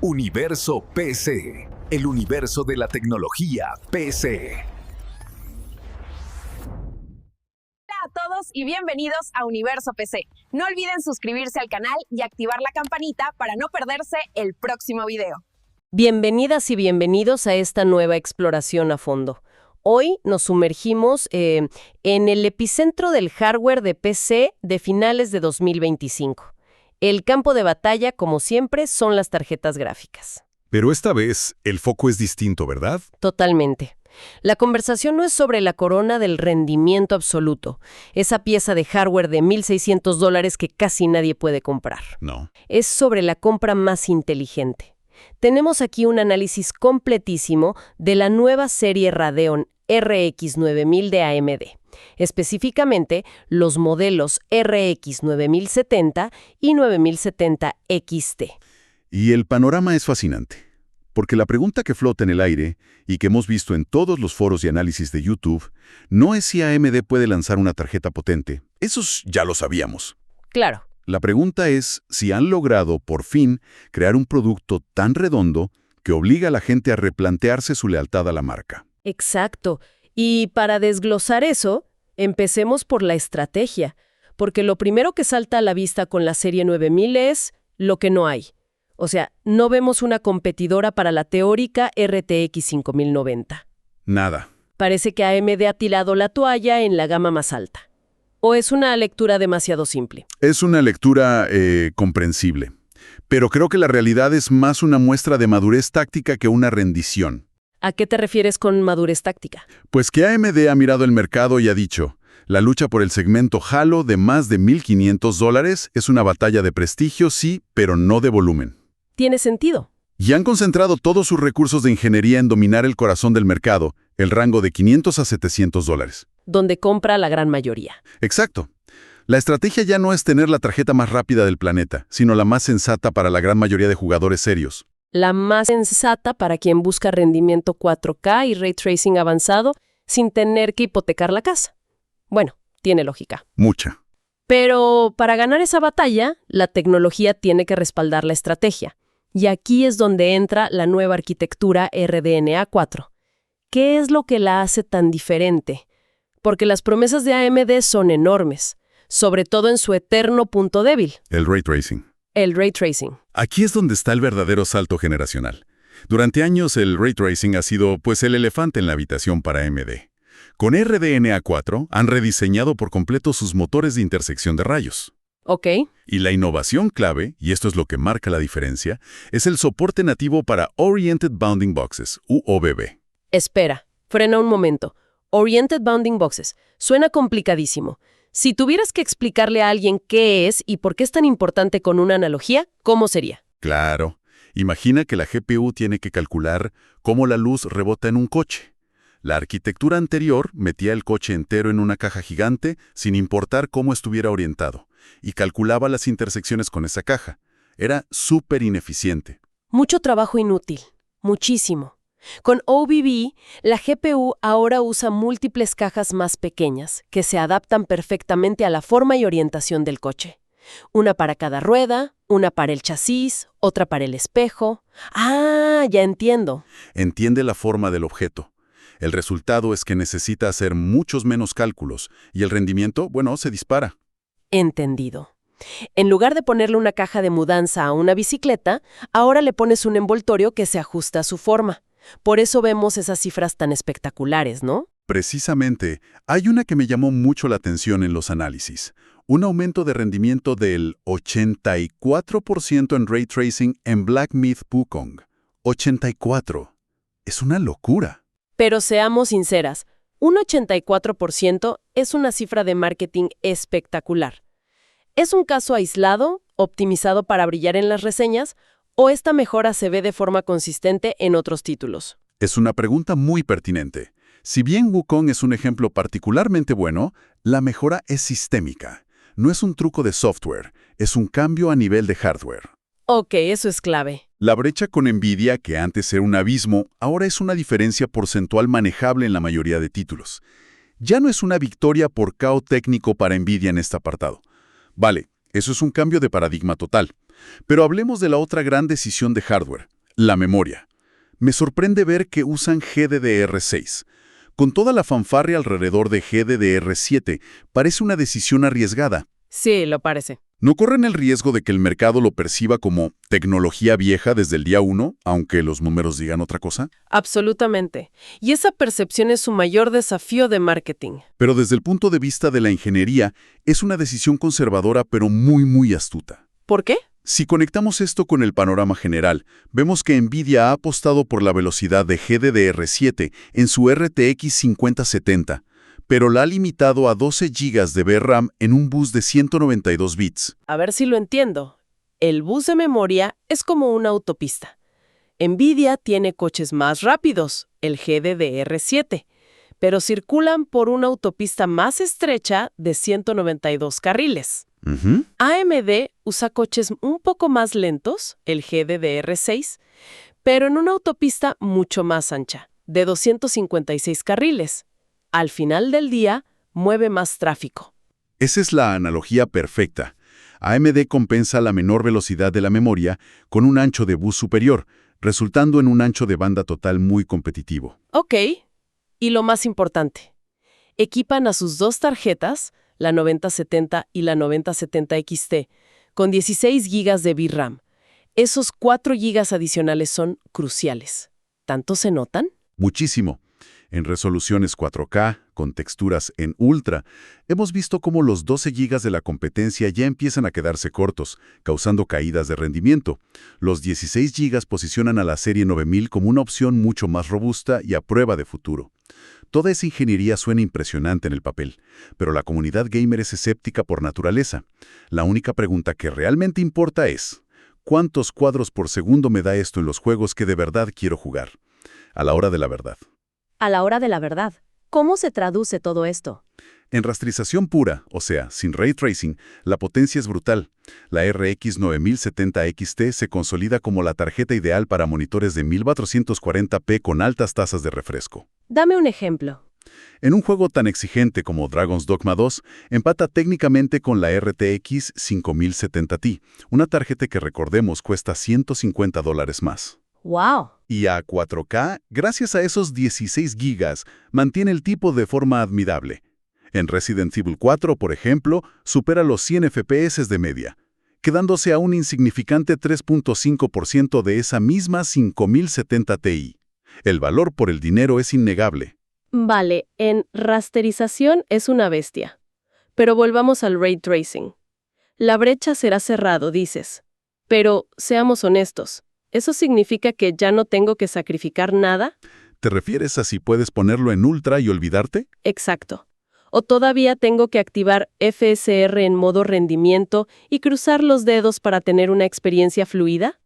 Universo PC, el universo de la tecnología PC. Hola a todos y bienvenidos a Universo PC. No olviden suscribirse al canal y activar la campanita para no perderse el próximo video. Bienvenidas y bienvenidos a esta nueva exploración a fondo. Hoy nos sumergimos en el epicentro del hardware de PC de finales de 2025. El campo de batalla, como siempre, son las tarjetas gráficas. Pero esta vez el foco es distinto, ¿verdad? Totalmente. La conversación no es sobre la corona del rendimiento absoluto, esa pieza de hardware de $1,600 que casi nadie puede comprar. No. Es sobre la compra más inteligente. Tenemos aquí un análisis completísimo de la nueva serie Radeon RX 9000 de AMD, específicamente los modelos RX 9070 y 9070 XT. Y el panorama es fascinante, porque la pregunta que flota en el aire y que hemos visto en todos los foros y análisis de YouTube no es si AMD puede lanzar una tarjeta potente. Esos ya lo sabíamos. Claro. La pregunta es si han logrado, por fin, crear un producto tan redondo que obliga a la gente a replantearse su lealtad a la marca. Exacto. Y para desglosar eso, empecemos por la estrategia, porque lo primero que salta a la vista con la serie 9000 es lo que no hay. O sea, no vemos una competidora para la teórica RTX 5090. Nada. Parece que AMD ha tirado la toalla en la gama más alta. ¿O es una lectura demasiado simple? Es una lectura comprensible, pero creo que la realidad es más una muestra de madurez táctica que una rendición. ¿A qué te refieres con madurez táctica? Pues que AMD ha mirado el mercado y ha dicho, la lucha por el segmento Halo de más de $1,500 es una batalla de prestigio, sí, pero no de volumen. Tiene sentido. Y han concentrado todos sus recursos de ingeniería en dominar el corazón del mercado, el rango de $500 a $700. Donde compra la gran mayoría. Exacto. La estrategia ya no es tener la tarjeta más rápida del planeta, sino la más sensata para la gran mayoría de jugadores serios. La más sensata para quien busca rendimiento 4K y ray tracing avanzado sin tener que hipotecar la casa. Bueno, tiene lógica. Mucha. Pero para ganar esa batalla, la tecnología tiene que respaldar la estrategia. Y aquí es donde entra la nueva arquitectura RDNA 4. ¿Qué es lo que la hace tan diferente? Porque las promesas de AMD son enormes, sobre todo en su eterno punto débil. El ray tracing. El ray tracing. Aquí es donde está el verdadero salto generacional. Durante años el ray tracing ha sido, pues, el elefante en la habitación para AMD. Con RDNA 4 han rediseñado por completo sus motores de intersección de rayos. Ok. Y la innovación clave, y esto es lo que marca la diferencia, es el soporte nativo para Oriented Bounding Boxes, UOBB. Espera, frena un momento. Oriented Bounding Boxes. Suena complicadísimo. Si tuvieras que explicarle a alguien qué es y por qué es tan importante con una analogía, ¿cómo sería? Claro. Imagina que la GPU tiene que calcular cómo la luz rebota en un coche. La arquitectura anterior metía el coche entero en una caja gigante sin importar cómo estuviera orientado, y calculaba las intersecciones con esa caja. Era súper ineficiente. Mucho trabajo inútil. Muchísimo. Con OBB, la GPU ahora usa múltiples cajas más pequeñas que se adaptan perfectamente a la forma y orientación del coche. Una para cada rueda, una para el chasis, otra para el espejo. ¡Ah, ya entiendo! Entiende la forma del objeto. El resultado es que necesita hacer muchos menos cálculos y el rendimiento, bueno, se dispara. Entendido. En lugar de ponerle una caja de mudanza a una bicicleta, ahora le pones un envoltorio que se ajusta a su forma. Por eso vemos esas cifras tan espectaculares, ¿no? Precisamente, hay una que me llamó mucho la atención en los análisis. Un aumento de rendimiento del 84% en ray tracing en Black Myth Wukong. 84. Es una locura. Pero seamos sinceras, un 84% es una cifra de marketing espectacular. ¿Es un caso aislado, optimizado para brillar en las reseñas, o esta mejora se ve de forma consistente en otros títulos? Es una pregunta muy pertinente. Si bien Wukong es un ejemplo particularmente bueno, la mejora es sistémica. No es un truco de software, es un cambio a nivel de hardware. Ok, eso es clave. La brecha con Nvidia, que antes era un abismo, ahora es una diferencia porcentual manejable en la mayoría de títulos. Ya no es una victoria por caos técnico para Nvidia en este apartado. Vale, eso es un cambio de paradigma total. Pero hablemos de la otra gran decisión de hardware, la memoria. Me sorprende ver que usan GDDR6. Con toda la fanfarria alrededor de GDDR7, parece una decisión arriesgada. Sí, lo parece. ¿No corren el riesgo de que el mercado lo perciba como tecnología vieja desde el día 1, aunque los números digan otra cosa? Absolutamente. Y esa percepción es su mayor desafío de marketing. Pero desde el punto de vista de la ingeniería, es una decisión conservadora pero muy astuta. ¿Por qué? Si conectamos esto con el panorama general, vemos que NVIDIA ha apostado por la velocidad de GDDR7 en su RTX 5070, pero la ha limitado a 12 GB de VRAM en un bus de 192 bits. A ver si lo entiendo. El bus de memoria es como una autopista. NVIDIA tiene coches más rápidos, el GDDR7, pero circulan por una autopista más estrecha de 192 carriles. AMD usa coches un poco más lentos, el GDDR6, pero en una autopista mucho más ancha, de 256 carriles. Al final del día, mueve más tráfico. Esa es la analogía perfecta. AMD compensa la menor velocidad de la memoria con un ancho de bus superior, resultando en un ancho de banda total muy competitivo. Ok, y lo más importante, equipan a sus dos tarjetas, la 9070 y la 9070 XT, con 16 GB de VRAM. Esos 4 GB adicionales son cruciales. ¿Tanto se notan? Muchísimo. En resoluciones 4K, con texturas en Ultra, hemos visto cómo los 12 GB de la competencia ya empiezan a quedarse cortos, causando caídas de rendimiento. Los 16 GB posicionan a la serie 9000 como una opción mucho más robusta y a prueba de futuro. Toda esa ingeniería suena impresionante en el papel, pero la comunidad gamer es escéptica por naturaleza. La única pregunta que realmente importa es, ¿cuántos cuadros por segundo me da esto en los juegos que de verdad quiero jugar? A la hora de la verdad. A la hora de la verdad, ¿cómo se traduce todo esto? En rasterización pura, o sea, sin ray tracing, la potencia es brutal. La RX 9070 XT se consolida como la tarjeta ideal para monitores de 1440p con altas tasas de refresco. Dame un ejemplo. En un juego tan exigente como Dragon's Dogma 2, empata técnicamente con la RTX 5070 Ti, una tarjeta que recordemos cuesta $150 más. ¡Wow! Y a 4K, gracias a esos 16 GB, mantiene el tipo de forma admirable. En Resident Evil 4, por ejemplo, supera los 100 FPS de media, quedándose a un insignificante 3.5% de esa misma 5070 Ti. El valor por el dinero es innegable. Vale, en rasterización es una bestia. Pero volvamos al ray tracing. La brecha será cerrado, dices. Pero, seamos honestos, ¿eso significa que ya no tengo que sacrificar nada? ¿Te refieres a si puedes ponerlo en Ultra y olvidarte? Exacto. ¿O todavía tengo que activar FSR en modo rendimiento y cruzar los dedos para tener una experiencia fluida?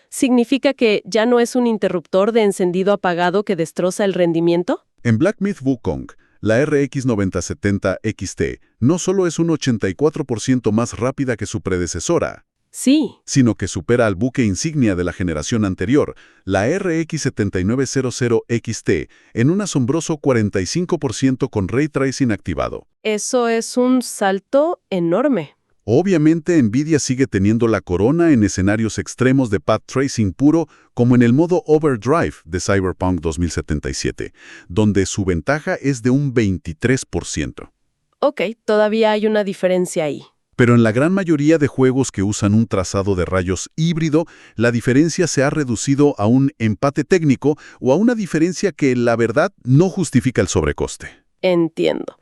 ¿Significa que ya no es un interruptor de encendido apagado que destroza el rendimiento? En Black Myth Wukong, la RX 9070 XT no solo es un 84% más rápida que su predecesora, Sí. sino que supera al buque insignia de la generación anterior, la RX 7900 XT, en un asombroso 45% con Ray Tracing activado. Eso es un salto enorme. Obviamente, NVIDIA sigue teniendo la corona en escenarios extremos de Path Tracing puro, como en el modo Overdrive de Cyberpunk 2077, donde su ventaja es de un 23%. Ok, todavía hay una diferencia ahí. Pero en la gran mayoría de juegos que usan un trazado de rayos híbrido, la diferencia se ha reducido a un empate técnico o a una diferencia que, la verdad, no justifica el sobrecoste. Entiendo.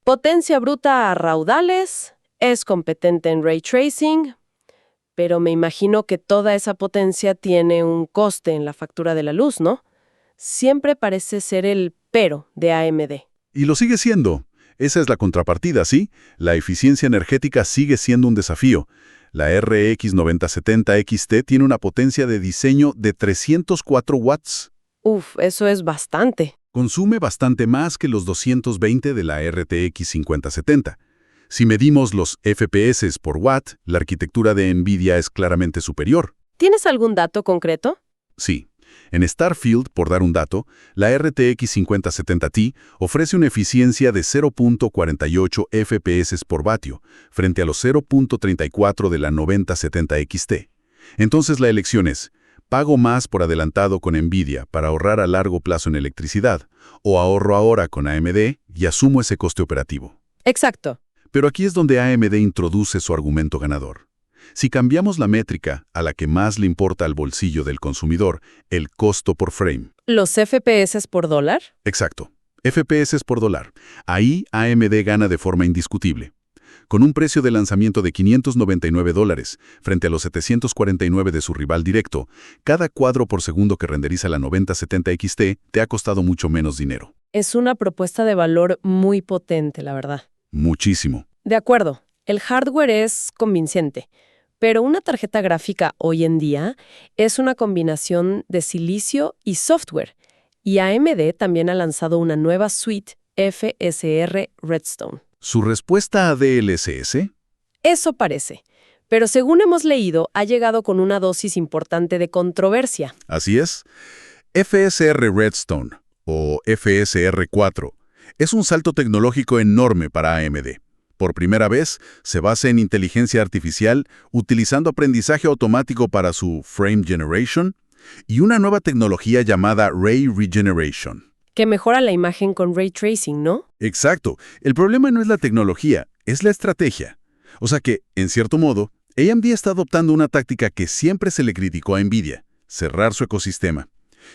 Potencia bruta a raudales, es competente en ray tracing, pero me imagino que toda esa potencia tiene un coste en la factura de la luz, ¿no? Siempre parece ser el pero de AMD. Y lo sigue siendo. Esa es la contrapartida, ¿sí? La eficiencia energética sigue siendo un desafío. La RX 9070 XT tiene una potencia de diseño de 304 watts. Uf, eso es bastante. Consume bastante más que los 220 de la RTX 5070. Si medimos los FPS por watt, la arquitectura de NVIDIA es claramente superior. ¿Tienes algún dato concreto? Sí. En Starfield, por dar un dato, la RTX 5070 Ti ofrece una eficiencia de 0.48 FPS por vatio, frente a los 0.34 de la 9070 XT. Entonces la elección es, ¿pago más por adelantado con NVIDIA para ahorrar a largo plazo en electricidad, o ahorro ahora con AMD y asumo ese coste operativo? Exacto. Pero aquí es donde AMD introduce su argumento ganador. Si cambiamos la métrica a la que más le importa al bolsillo del consumidor, el costo por frame. ¿Los FPS por dólar? Exacto, FPS por dólar. Ahí AMD gana de forma indiscutible. Con un precio de lanzamiento de $599 frente a los 749 de su rival directo, cada cuadro por segundo que renderiza la 9070 XT te ha costado mucho menos dinero. Es una propuesta de valor muy potente, la verdad. Muchísimo. De acuerdo, el hardware es convincente, pero una tarjeta gráfica hoy en día es una combinación de silicio y software, y AMD también ha lanzado una nueva suite FSR Redstone. ¿Su respuesta a DLSS? Eso parece, pero según hemos leído, ha llegado con una dosis importante de controversia. Así es. FSR Redstone, o FSR 4, es un salto tecnológico enorme para AMD. Por primera vez, se basa en inteligencia artificial utilizando aprendizaje automático para su Frame Generation y una nueva tecnología llamada Ray Regeneration. Que mejora la imagen con ray tracing, ¿no? Exacto. El problema no es la tecnología, es la estrategia. O sea que, en cierto modo, AMD está adoptando una táctica que siempre se le criticó a NVIDIA, cerrar su ecosistema.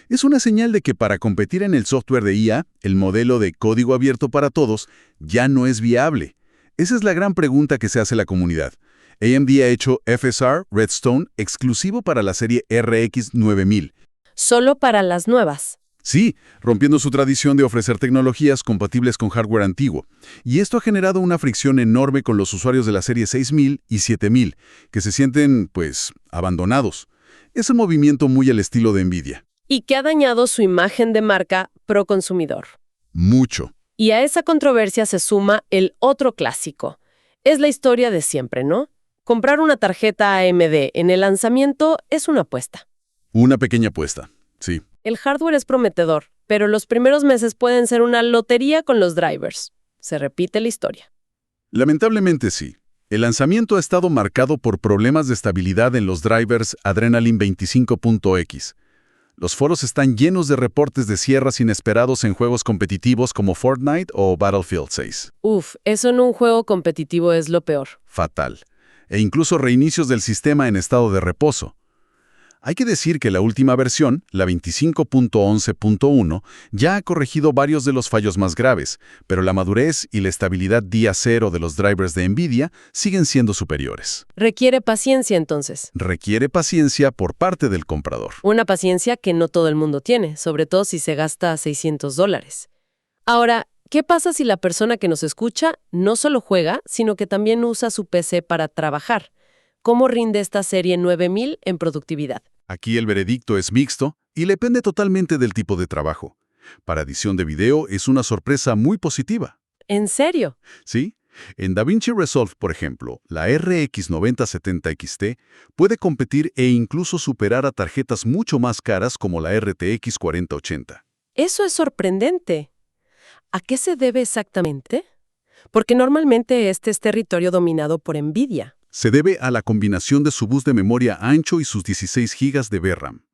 Es una señal de que para competir en el software de IA, el modelo de código abierto para todos ya no es viable. Esa es la gran pregunta que se hace la comunidad. AMD ha hecho FSR Redstone exclusivo para la serie RX 9000. Solo para las nuevas. Sí, rompiendo su tradición de ofrecer tecnologías compatibles con hardware antiguo. Y esto ha generado una fricción enorme con los usuarios de la serie 6000 y 7000, que se sienten, abandonados. Es un movimiento muy al estilo de NVIDIA. Y que ha dañado su imagen de marca pro consumidor. Mucho. Y a esa controversia se suma el otro clásico. Es la historia de siempre, ¿no? Comprar una tarjeta AMD en el lanzamiento es una apuesta. Una pequeña apuesta, sí. El hardware es prometedor, pero los primeros meses pueden ser una lotería con los drivers. Se repite la historia. Lamentablemente sí. El lanzamiento ha estado marcado por problemas de estabilidad en los drivers Adrenaline 25.x. Los foros están llenos de reportes de cierres inesperados en juegos competitivos como Fortnite o Battlefield 6. Eso en un juego competitivo es lo peor. Fatal. E incluso reinicios del sistema en estado de reposo. Hay que decir que la última versión, la 25.11.1, ya ha corregido varios de los fallos más graves, pero la madurez y la estabilidad día cero de los drivers de NVIDIA siguen siendo superiores. Requiere paciencia, entonces. Requiere paciencia por parte del comprador. Una paciencia que no todo el mundo tiene, sobre todo si se gasta $600. Ahora, ¿qué pasa si la persona que nos escucha no solo juega, sino que también usa su PC para trabajar? ¿Cómo rinde esta serie 9000 en productividad? Aquí el veredicto es mixto y depende totalmente del tipo de trabajo. Para edición de video es una sorpresa muy positiva. ¿En serio? Sí. En DaVinci Resolve, por ejemplo, la RX 9070 XT puede competir e incluso superar a tarjetas mucho más caras como la RTX 4080. Eso es sorprendente. ¿A qué se debe exactamente? Porque normalmente este es territorio dominado por NVIDIA. Se debe a la combinación de su bus de memoria ancho y sus 16 GB de VRAM.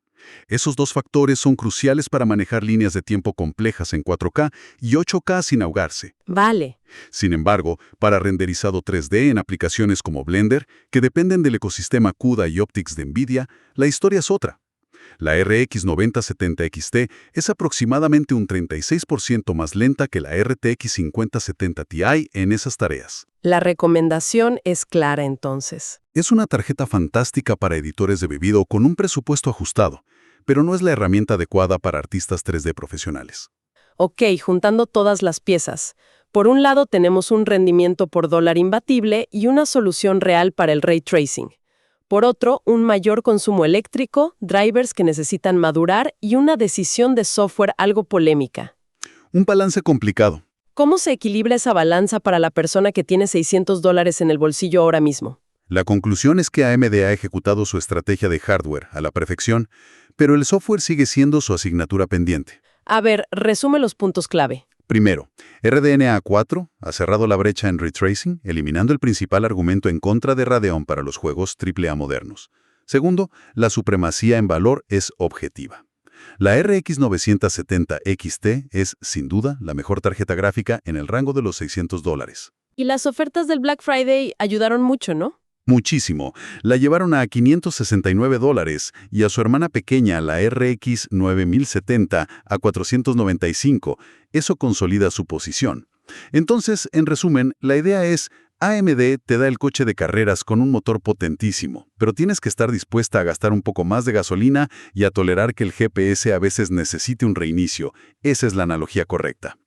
Esos dos factores son cruciales para manejar líneas de tiempo complejas en 4K y 8K sin ahogarse. Vale. Sin embargo, para renderizado 3D en aplicaciones como Blender, que dependen del ecosistema CUDA y Optics de NVIDIA, la historia es otra. La RX 9070 XT es aproximadamente un 36% más lenta que la RTX 5070 Ti en esas tareas. La recomendación es clara entonces. Es una tarjeta fantástica para editores de video con un presupuesto ajustado, pero no es la herramienta adecuada para artistas 3D profesionales. Ok, juntando todas las piezas. Por un lado tenemos un rendimiento por dólar imbatible y una solución real para el ray tracing. Por otro, un mayor consumo eléctrico, drivers que necesitan madurar y una decisión de software algo polémica. Un balance complicado. ¿Cómo se equilibra esa balanza para la persona que tiene $600 en el bolsillo ahora mismo? La conclusión es que AMD ha ejecutado su estrategia de hardware a la perfección, pero el software sigue siendo su asignatura pendiente. A ver, resume los puntos clave. Primero, RDNA 4 ha cerrado la brecha en Ray Tracing, eliminando el principal argumento en contra de Radeon para los juegos AAA modernos. Segundo, la supremacía en valor es objetiva. La RX 970 XT es, sin duda, la mejor tarjeta gráfica en el rango de los $600. Y las ofertas del Black Friday ayudaron mucho, ¿no? Muchísimo. La llevaron a $569 y a su hermana pequeña, la RX 9070, a $495. Eso consolida su posición. Entonces, en resumen, la idea es, AMD te da el coche de carreras con un motor potentísimo, pero tienes que estar dispuesta a gastar un poco más de gasolina y a tolerar que el GPS a veces necesite un reinicio. Esa es la analogía correcta.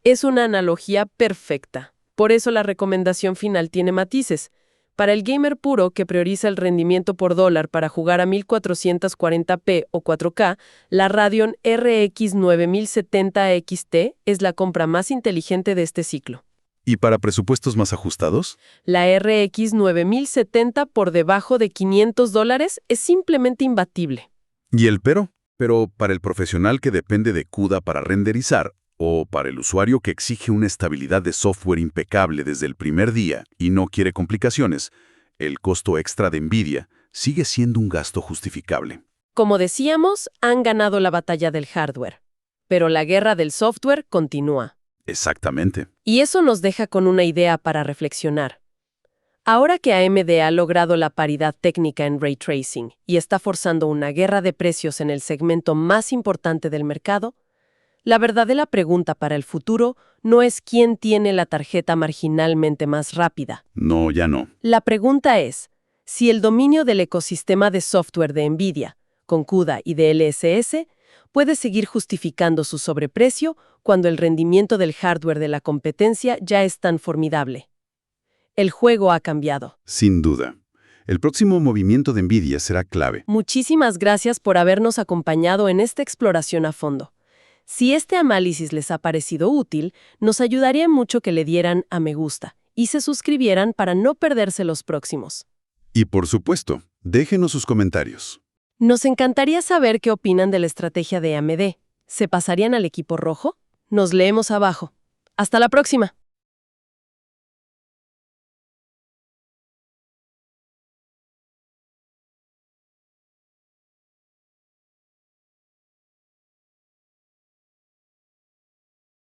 Es una analogía perfecta. Por eso la recomendación final tiene matices. Para el gamer puro que prioriza el rendimiento por dólar para jugar a 1440p o 4K, la Radeon RX 9070 XT es la compra más inteligente de este ciclo. ¿Y para presupuestos más ajustados? La RX 9070 por debajo de $500 es simplemente imbatible. ¿Y el pero? Pero para el profesional que depende de CUDA para renderizar, o para el usuario que exige una estabilidad de software impecable desde el primer día y no quiere complicaciones, el costo extra de NVIDIA sigue siendo un gasto justificable. Como decíamos, han ganado la batalla del hardware, pero la guerra del software continúa. Exactamente. Y eso nos deja con una idea para reflexionar. Ahora que AMD ha logrado la paridad técnica en Ray Tracing y está forzando una guerra de precios en el segmento más importante del mercado, la verdadera pregunta para el futuro no es quién tiene la tarjeta marginalmente más rápida. No, ya no. La pregunta es, si el dominio del ecosistema de software de NVIDIA, con CUDA y DLSS, puede seguir justificando su sobreprecio cuando el rendimiento del hardware de la competencia ya es tan formidable. El juego ha cambiado. Sin duda. El próximo movimiento de NVIDIA será clave. Muchísimas gracias por habernos acompañado en esta exploración a fondo. Si este análisis les ha parecido útil, nos ayudaría mucho que le dieran a me gusta y se suscribieran para no perderse los próximos. Y por supuesto, déjenos sus comentarios. Nos encantaría saber qué opinan de la estrategia de AMD. ¿Se pasarían al equipo rojo? Nos leemos abajo. ¡Hasta la próxima!